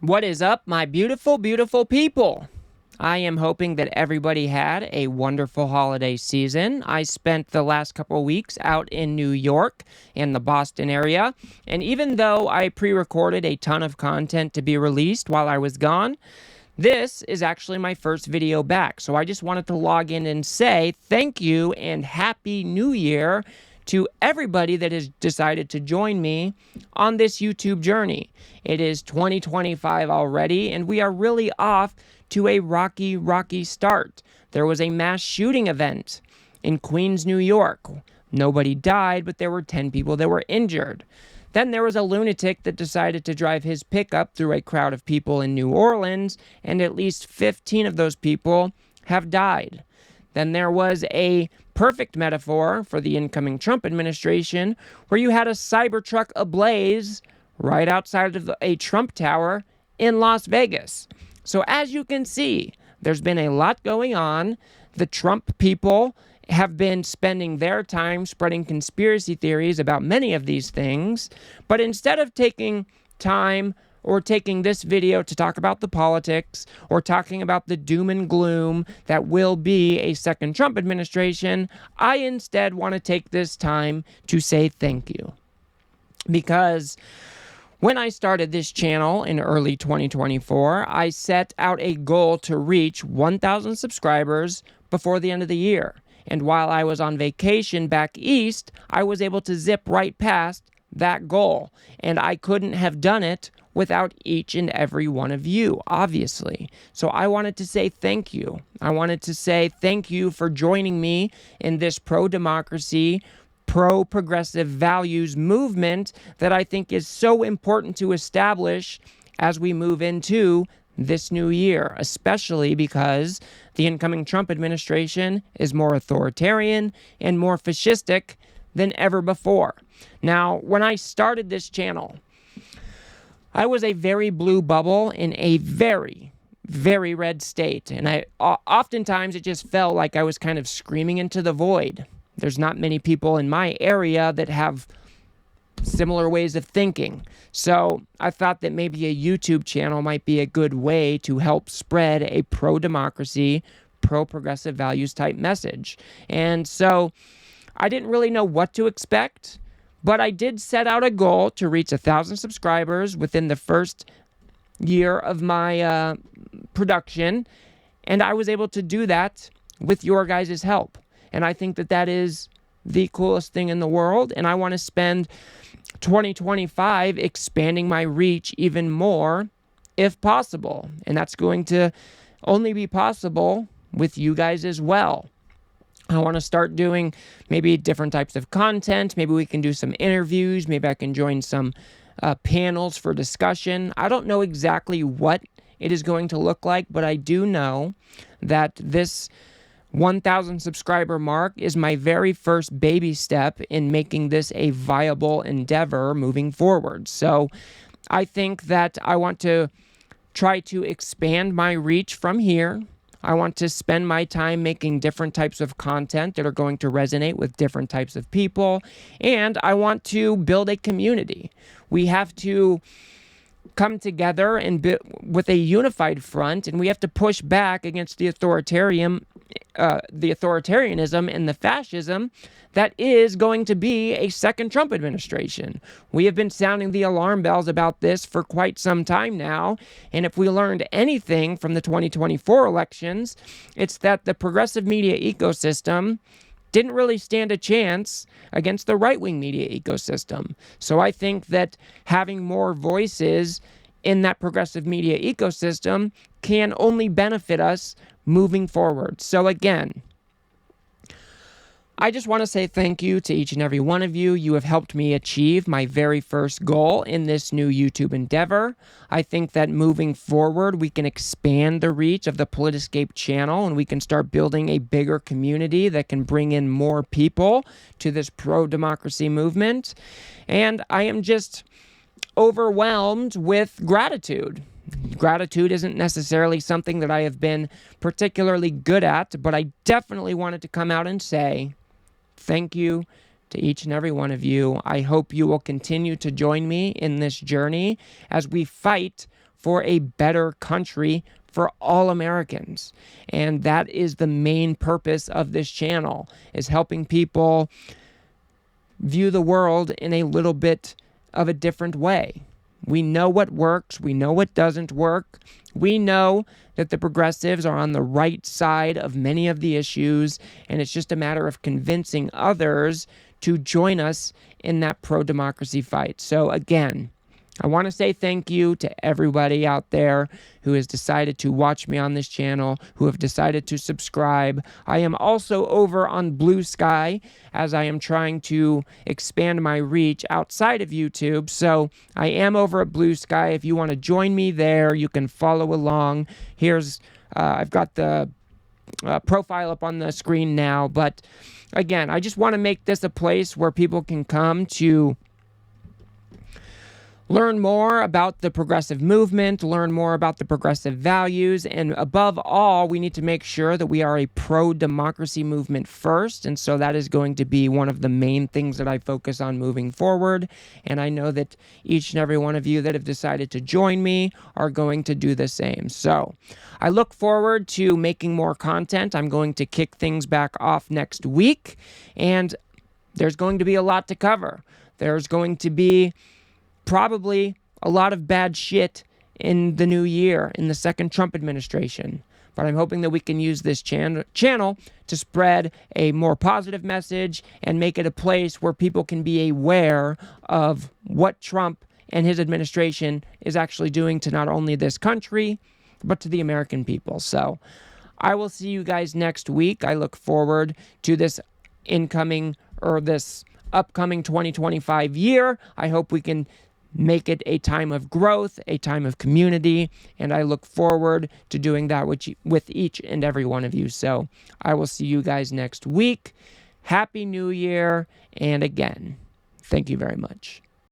What is up, my beautiful, beautiful people? I am hoping that everybody had a wonderful holiday season. I spent the last couple of weeks out in New York and the Boston area, and even though I pre-recorded a ton of content to be released while I was gone, this is actually my first video back. So I just wanted to log in and say thank you and Happy New Year to everybody that has decided to join me on this YouTube journey. It is 2025 already, and we are really off to a rocky start. There was a mass shooting event in Queens, New York. Nobody died, but there were 10 people that were injured. Then there was a lunatic that decided to drive his pickup through a crowd of people in New Orleans, and at least 15 of those people have died. Then there was a perfect metaphor for the incoming Trump administration, where you had a Cybertruck ablaze right outside of a Trump Tower in Las Vegas. So as you can see, there's been a lot going on. The Trump people have been spending their time spreading conspiracy theories about many of these things. But instead of taking time or taking this video to talk about the politics or talking about the doom and gloom that will be a second Trump administration, I instead want to take this time to say thank you. Because when I started this channel in early 2024, I set out a goal to reach 1,000 subscribers before the end of the year. And while I was on vacation back east, I was able to zip right past that goal. And I couldn't have done it without each and every one of you, obviously. So I wanted to say thank you. I wanted to say thank you for joining me in this pro-democracy, pro-progressive values movement that I think is so important to establish as we move into this new year, especially because the incoming Trump administration is more authoritarian and more fascistic than ever before. Now, when I started this channel, I was a very blue bubble in a very red state, and oftentimes it just felt like I was kind of screaming into the void. There's not many people in my area that have similar ways of thinking. So I thought that maybe a YouTube channel might be a good way to help spread a pro-democracy, pro-progressive values type message. And so I didn't really know what to expect, but I did set out a goal to reach 1,000 subscribers within the first year of my production. And I was able to do that with your guys' help. And I think that that is the coolest thing in the world. And I want to spend 2025 expanding my reach even more if possible. And that's going to only be possible with you guys as well. I want to start doing maybe different types of content. Maybe we can do some interviews. Maybe I can join some panels for discussion. I don't know exactly what it is going to look like, but I do know that this 1,000 subscriber mark is my very first baby step in making this a viable endeavor moving forward. So I think that I want to try to expand my reach from here. I want to spend my time making different types of content that are going to resonate with different types of people. And I want to build a community. We have to come together and with a unified front, and we have to push back against the authoritarianism and the fascism that is going to be a second Trump administration. We have been sounding the alarm bells about this for quite some time now, and if we learned anything from the 2024 elections, it's that the progressive media ecosystem didn't really stand a chance against the right-wing media ecosystem. So I think that having more voices in that progressive media ecosystem can only benefit us moving forward. So again, I just want to say thank you to each and every one of you. You have helped me achieve my very first goal in this new YouTube endeavor. I think that moving forward, we can expand the reach of the Politiscape channel, and we can start building a bigger community that can bring in more people to this pro-democracy movement. And I am just overwhelmed with gratitude. Gratitude isn't necessarily something that I have been particularly good at, but I definitely wanted to come out and say thank you to each and every one of you. I hope you will continue to join me in this journey as we fight for a better country for all Americans. And that is the main purpose of this channel, is helping people view the world in a little bit of a different way. We know what works. We know what doesn't work. We know that the progressives are on the right side of many of the issues, and it's just a matter of convincing others to join us in that pro-democracy fight. So again, I want to say thank you to everybody out there who has decided to watch me on this channel, who have decided to subscribe. I am also over on Bluesky as I am trying to expand my reach outside of YouTube. So I am over at Bluesky. If you want to join me there, you can follow along. I've got the profile up on the screen now. But again, I just want to make this a place where people can come to learn more about the progressive movement, learn more about the progressive values, and above all, we need to make sure that we are a pro-democracy movement first, and so that is going to be one of the main things that I focus on moving forward, and I know that each and every one of you that have decided to join me are going to do the same. So I look forward to making more content. I'm going to kick things back off next week, and there's going to be a lot to cover. There's going to be probably a lot of bad shit in the new year, in the second Trump administration. But I'm hoping that we can use this channel to spread a more positive message and make it a place where people can be aware of what Trump and his administration is actually doing to not only this country, but to the American people. So I will see you guys next week. I look forward to this upcoming 2025 year. I hope we can make it a time of growth, a time of community, and I look forward to doing that with each and every one of you. So I will see you guys next week. Happy New Year, and again, thank you very much.